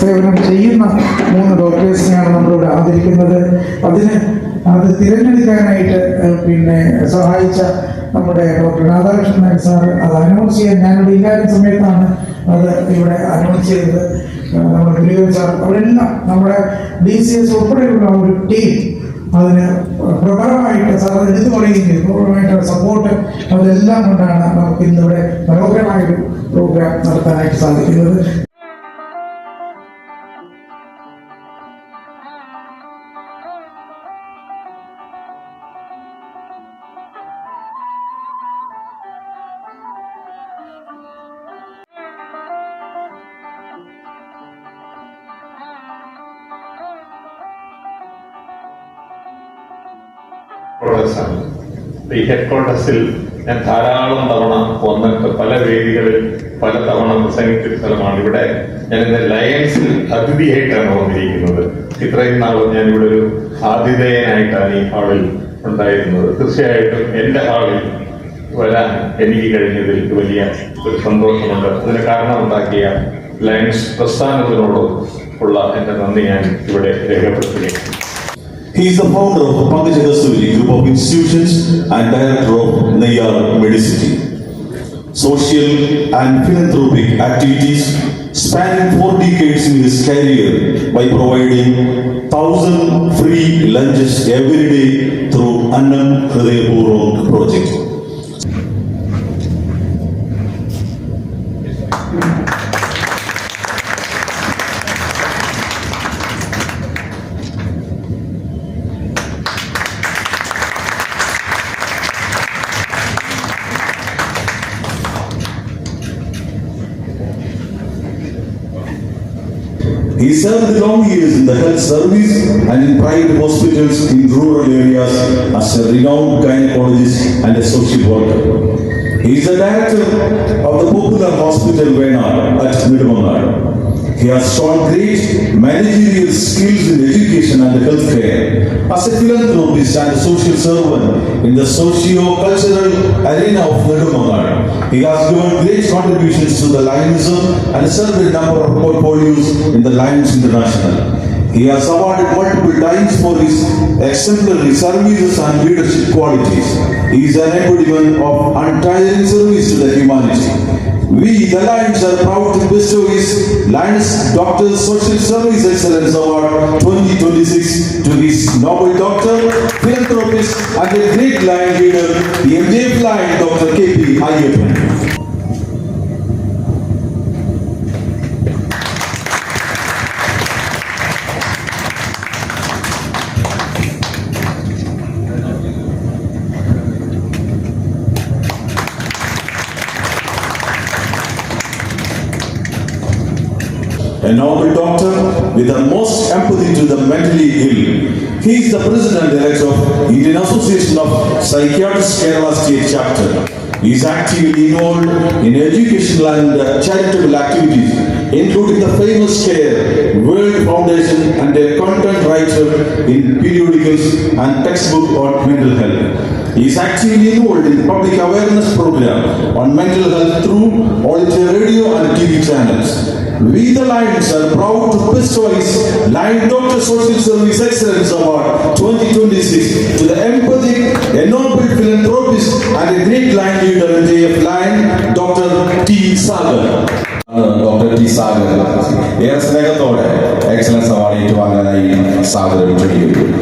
സേവനം ചെയ്യുന്ന 3 ഡോക്ടേഴ്സിനെയാണ് നമ്മളിവിടെ ആദരിക്കുന്നത്. അത് തിരഞ്ഞെടുക്കാനായിട്ട് സഹായിച്ച നമ്മുടെ ഡോക്ടർ രാധാകൃഷ്ണൻ നായർ സാർ അത് അനൗൺസ് ചെയ്യാൻ ഞാനിവിടെ ഇല്ലാത്ത സമയത്താണ് അത് ഇവിടെ അനൗൺസ് ചെയ്തത്. നമ്മുടെ ഗുരുദേവൻ സാർ അവരെല്ലാം നമ്മുടെ DCS ഉൾപ്പെടെയുള്ള ഒരു ടീം അതിന് പ്രബലമായിട്ട് സാർ എടുത്തു പറയുകയും ചെയ്തു. പ്രബലമായിട്ടുള്ള സപ്പോർട്ട് അതെല്ലാം കൊണ്ടാണ് നമുക്ക് ഇന്നിവിടെ മനോഹരമായൊരു പ്രോഗ്രാം നടത്താനായിട്ട് സാധിക്കുന്നത്. ഈ ഹെഡ്ക്വാർട്ടേഴ്സിൽ ഞാൻ ധാരാളം തവണ വന്നിട്ട് പല വേദികളിൽ പല തവണ പ്രസംഗിച്ച സ്ഥലമാണ്. ഇവിടെ ഞാൻ ഇന്ന് ലയൺസിൽ അതിഥിയായിട്ടാണ് വന്നിരിക്കുന്നത്. ഇത്രയും നാളും ഞാൻ ഇവിടെ ഒരു ആതിഥേയനായിട്ടാണ് ഈ ഹാളിൽ ഉണ്ടായിരുന്നത്. തീർച്ചയായിട്ടും എന്റെ ഹാളിൽ വരാൻ എനിക്ക് കഴിഞ്ഞതിൽ വലിയ ഒരു സന്തോഷമുണ്ട്. അതിന് കാരണമുണ്ടാക്കിയ ലയൺസ് പ്രസ്ഥാനത്തിനോട് ഉള്ള എന്റെ നന്ദി ഞാൻ ഇവിടെ രേഖപ്പെടുത്തുകയാണ്. He is the founder of Pankaj Kasturi Group of Institutions and director of Nayar Medicity. Social and philanthropic activities spanning 4 decades in his career by providing 1,000 free lunches every day through Annam Hridayapurvam project. He served long years in the health service and in private hospitals in rural areas as a renowned gynecologist and a social worker. He is the director of the popular hospital Venad at Nedimangal. He has shown great managerial skills in education and healthcare. As a philanthropist and a social servant in the socio-cultural arena of Nedimangal, he has given great contributions to the Lionism and served a number of portfolios in the Lions International. He has awarded multiple times for his exemplary services and leadership qualities. He is an embodiment of untiring service to the humanity. We, the Lions, are proud to bestow his Lions Doctor Social Service Excellence Award 2026 to his noble doctor, philanthropist, and a great Lion leader, the MJF Lion, Dr. KP Ayyappan. A noble doctor with the most empathy to the mentally ill. He is the president-elect of Indian Association of Psychiatrists Kerala State Chapter. He is actively involved in educational and charitable activities, including the famous CARE World Foundation, and a content writer in periodicals and textbook on mental health. He is actively involved in public awareness program on mental health through all India radio and TV channels. We, the Lions, are proud to bestow his Lion Doctor Social Service Excellence Award 2026 to the empathic, a noble philanthropist, and a great Lion leader in JF Lion, Dr. T. Sagar. Dr. T. Sagar, ഏറെ സ്നേഹത്തോടെ excellence award ഏറ്റുവാങ്ങാനായി സാഗരം ക്ഷണിക്കുന്നു.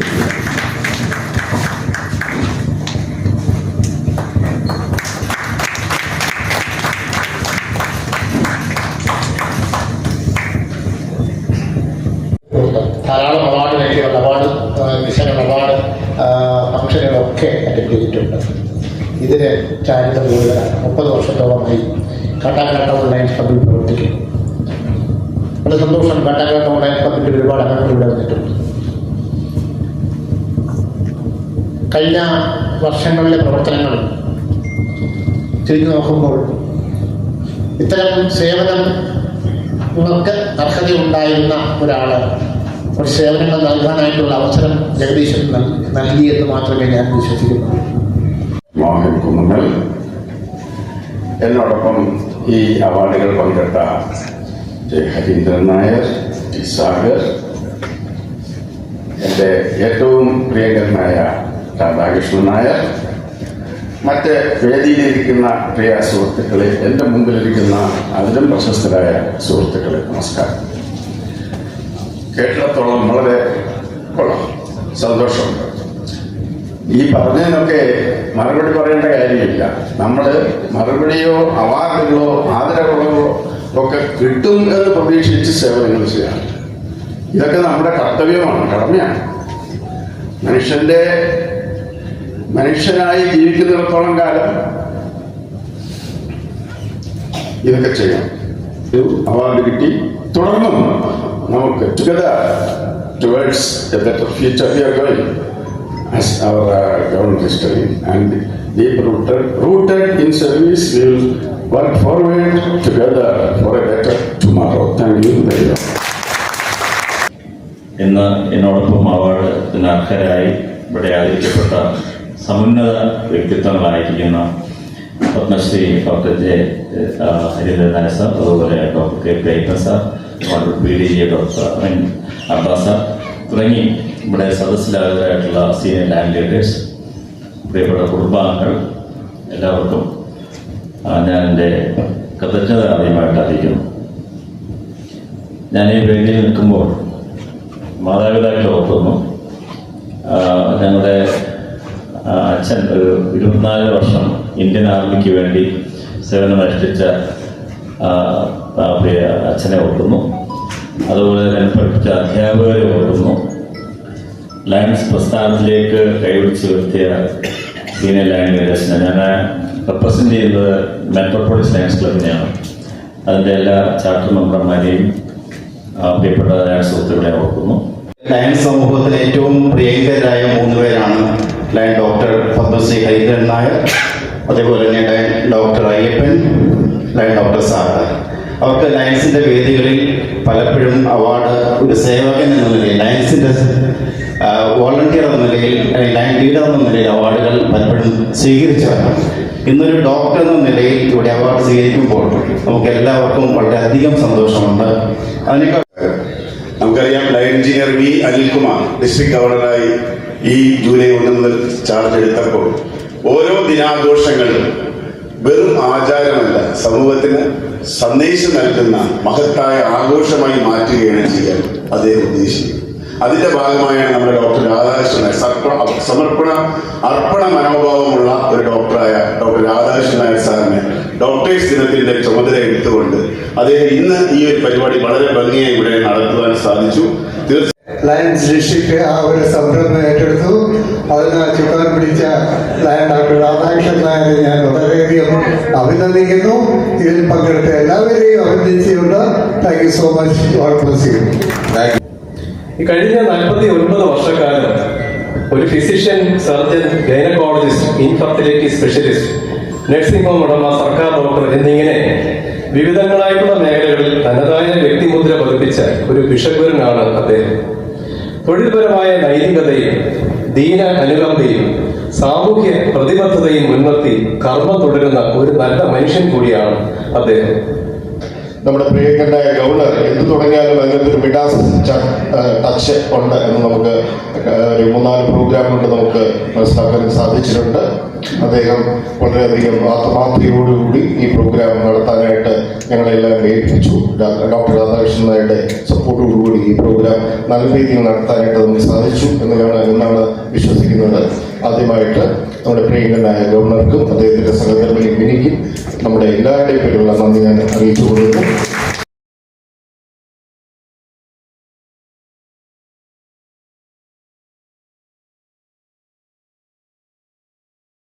ധാരാളം award വേണ്ടിയുള്ള മിഷനുകൾ award ഫംഗ്ഷനുകളൊക്കെ attend ചെയ്തിട്ടുണ്ട്. ഇതിന് charitable കൂടുതലാണ്. 30 വർഷത്തോളമായി കാട്ടാക്കട ലയൺസ് ക്ലബ്ബിൽ പ്രവർത്തിക്കും. വളരെ സന്തോഷം. കാട്ടാക്കട ലയൺസ് ക്ലബ്ബിൻ്റെ ഒരുപാട് അംഗങ്ങൾ ഇവിടെ വന്നിട്ടുണ്ട്. കഴിഞ്ഞ വർഷങ്ങളിലെ പ്രവർത്തനങ്ങൾ തിരിഞ്ഞു നോക്കുമ്പോൾ ഇത്തരം സേവനങ്ങൾക്ക് അർഹതയുണ്ടായിരുന്ന ഒരാൾ ഒരു സേവനങ്ങൾ നൽകാനായിട്ടുള്ള അവസരം ജഗദീശൻ നൽകിയെന്ന് മാത്രമേ ഞാൻ വിശ്വസിക്കുന്നു. മോഹൻ കുന്നുമ്മൽ, എന്നോടൊപ്പം ഈ അവാർഡുകൾ പങ്കെടുത്ത ഹരീന്ദ്രൻ നായർ, ടി സാഗർ, എൻ്റെ ഏറ്റവും പ്രിയങ്കരനായ രാധാകൃഷ്ണൻ നായർ, മറ്റ് വേദിയിലിരിക്കുന്ന പ്രിയ സുഹൃത്തുക്കളെ, എൻ്റെ മുമ്പിലിരിക്കുന്ന അതിലും പ്രശസ്തരായ സുഹൃത്തുക്കളെ, നമസ്കാരം. കേട്ടിടത്തോളം വളരെ കൊള്ളാം, സന്തോഷമുണ്ട്. ഈ പറഞ്ഞതിനൊക്കെ മറുപടി പറയേണ്ട കാര്യമില്ല. നമ്മൾ മറുപടിയോ അവാർഡുകളോ ആദരവുകളോ ഒക്കെ കിട്ടും എന്ന് പ്രതീക്ഷിച്ച് സേവനങ്ങൾ ചെയ്യണം. ഇതൊക്കെ നമ്മുടെ കർത്തവ്യമാണ്, കടമയാണ്. മനുഷ്യനായി ജീവിക്കുന്നിടത്തോളം കാലം ഇതൊക്കെ ചെയ്യണം. ഒരു അവാർഡ് കിട്ടി, തുടർന്നും നമുക്ക് together towards a better future we are going as our government is telling, and deep rooted in service we will work forward together for a better tomorrow. Thank you very much. ഇന്ന് എന്നോടൊപ്പം അവാർഡിന് അർഹരായി ഇവിടെ ആദരിക്കപ്പെട്ട സമുന്നത വ്യക്തിത്വങ്ങളായിരിക്കുന്ന Padmashri doctor J Harindran Nair sir, അതുപോലെ doctor K P Ayyappan sir, PDG doctor Abbas sir തുടങ്ങി ഇവിടെ സദസ്സിലായതായിട്ടുള്ള സീനിയർ ലാൻഡ് ലീഡേഴ്സ്, പ്രിയപ്പെട്ട കുടുംബാംഗങ്ങൾ, എല്ലാവർക്കും ഞാൻ എൻ്റെ കൃതജ്ഞത ആദ്യമായിട്ട് അറിയിക്കുന്നു. ഞാൻ ഈ വേദിയിൽ നിൽക്കുമ്പോൾ മാതാപിതാക്കളെ ഓർക്കുന്നു. ഞങ്ങളുടെ അച്ഛൻ ഒരു 24 വർഷം ഇന്ത്യൻ ആർമിക്ക് വേണ്ടി സേവനമനുഷ്ഠിച്ച പ്രിയ അച്ഛനെ ഓർക്കുന്നു. അതുപോലെ തന്നെ പഠിപ്പിച്ച അധ്യാപകരെ ഓർക്കുന്നു. ലയൺസ് പ്രസ്ഥാനത്തിലേക്ക് കൈപിടിച്ച് വരുത്തിയ സീനിയർ ലയൺ ലീഡേഴ്സിനെ ഞാൻ റെപ്രസെൻ്റ് ചെയ്യുന്നത് മെട്രോപോളിസ് ലയൺസ് ക്ലബിനെയാണ്. അതിൻ്റെ എല്ലാ ചാപ്റ്റർ മെമ്പർമാരെയും പ്രിയപ്പെട്ട ലയൺസ് സുഹൃത്തുക്കളെ ഓർക്കുന്നു. ലയൺ സമൂഹത്തിലെ ഏറ്റവും പ്രിയങ്കരായ 3 പേരാണ് ലയൺ ഡോക്ടർ പത്മശ്രീ ഹരീന്ദ്രൻ നായർ, അതേപോലെ തന്നെ lion doctor Ayyappan, lion doctor Sagar. അവർക്ക് ലയൺസിൻ്റെ വേദികളിൽ പലപ്പോഴും അവാർഡ് ഒരു സേവകൻ എന്ന നിലയിൽ, ലയൺസിൻ്റെ വോളണ്ടിയർ എന്ന നിലയിൽ, ലയൺ ലീഡർ എന്ന നിലയിൽ അവാർഡുകൾ പലപ്പോഴും സ്വീകരിച്ചവരാണ്. ഇന്നൊരു ഡോക്ടർ എന്ന നിലയിൽ ഇവിടെ അവാർഡ് സ്വീകരിക്കുമ്പോൾ നമുക്ക് എല്ലാവർക്കും വളരെയധികം സന്തോഷമുണ്ട്. അതിനേക്കാൾ നമുക്കറിയാം, lion engineer V Anilkumar district ഗവർണറായി ഈ ജൂലൈ 1 മുതൽ ചാർജ് എടുത്തപ്പോൾ ഓരോ ദിനാഘോഷങ്ങളും വെറും ആചാരമല്ല, സമൂഹത്തിന് സന്ദേശം നൽകുന്ന മഹത്തായ ആഘോഷമായി മാറ്റുകയാണ് ചെയ്യാൻ അദ്ദേഹം ഉദ്ദേശിക്കുന്നത്. അതിന്റെ ഭാഗമായാണ് നമ്മുടെ ഡോക്ടർ രാധാകൃഷ്ണൻ അർപ്പണ മനോഭാവമുള്ള ഒരു ഡോക്ടറായ ഡോക്ടർ രാധാകൃഷ്ണൻ നായർ സാറിന് ഡോക്ടേഴ്സ് ദിനത്തിന്റെ ചുമതല എടുത്തുകൊണ്ട് അദ്ദേഹം ഇന്ന് ഈ ഒരു പരിപാടി വളരെ ഭംഗിയായി ഇവിടെ നടത്തുവാൻ സാധിച്ചു. ലയൺസ് ഡിസ്ട്രിക്ട് ആ ഒരു സംരംഭം ഏറ്റെടുത്തു. അതിന് ചുക്കാൻ പിടിച്ച ലയൺ ഡോക്ടർ രാധാകൃഷ്ണൻ നായരെ ഞാൻ വളരെയധികം അഭിനന്ദിക്കുന്നു. ഇതിൽ പങ്കെടുത്ത എല്ലാവരെയും അഭിനന്ദിച്ചുകൊണ്ട് താങ്ക് യു സോ മച്ച്. കഴിഞ്ഞ 49 വർഷക്കാലം ഒരു physician, surgeon, gynaecologist, infertility specialist, nursing home ഉടമ, സർക്കാർ ഡോക്ടർ എന്നിങ്ങനെ വിവിധങ്ങളായിട്ടുള്ള മേഖലകളിൽ തനതായ വ്യക്തിമുദ്ര പതിപ്പിച്ച ഒരു ബിഷഗ്വരനാണ് അദ്ദേഹം. തൊഴിൽപരമായ നൈതികതയും ദീന അനുകമ്പയും സാമൂഹ്യ പ്രതിബദ്ധതയും മുൻനിർത്തി കർമ്മം തുടരുന്ന ഒരു നല്ല മനുഷ്യൻ കൂടിയാണ് അദ്ദേഹം. നമ്മുടെ പ്രിയങ്കരനായ ഗവർണർ എന്ത് തുടങ്ങിയാലും അതിനകത്ത് ഒരു മിഡാസ് ടച്ച് ഉണ്ട് എന്ന് നമുക്ക് ഒരു 3-4 പ്രോഗ്രാം കൊണ്ട് നമുക്ക് മനസ്സിലാക്കാൻ സാധിച്ചിട്ടുണ്ട്. അദ്ദേഹം വളരെയധികം ആത്മാർത്ഥതയോടുകൂടി ഈ പ്രോഗ്രാം നടത്താനായിട്ട് ഞങ്ങളെല്ലാം ഏൽപ്പിച്ചു. ഡോക്ടർ രാധാകൃഷ്ണൻ നായരുടെ സപ്പോർട്ടോടുകൂടി ഈ പ്രോഗ്രാം നല്ല രീതിയിൽ നടത്താനായിട്ട് നമുക്ക് സാധിച്ചു എന്നാണ് വിശ്വസിക്കുന്നത്. ആദ്യമായിട്ട് നമ്മുടെ പ്രിയങ്കരനായ ഗവർണർക്കും അദ്ദേഹത്തിൻ്റെ സഹധർമ്മിണി മിനിക്കും നമ്മുടെ എല്ലാവരുടെയും പേരുള്ള നന്ദി ഞാൻ അറിയിച്ചു കൊടുക്കുന്നു.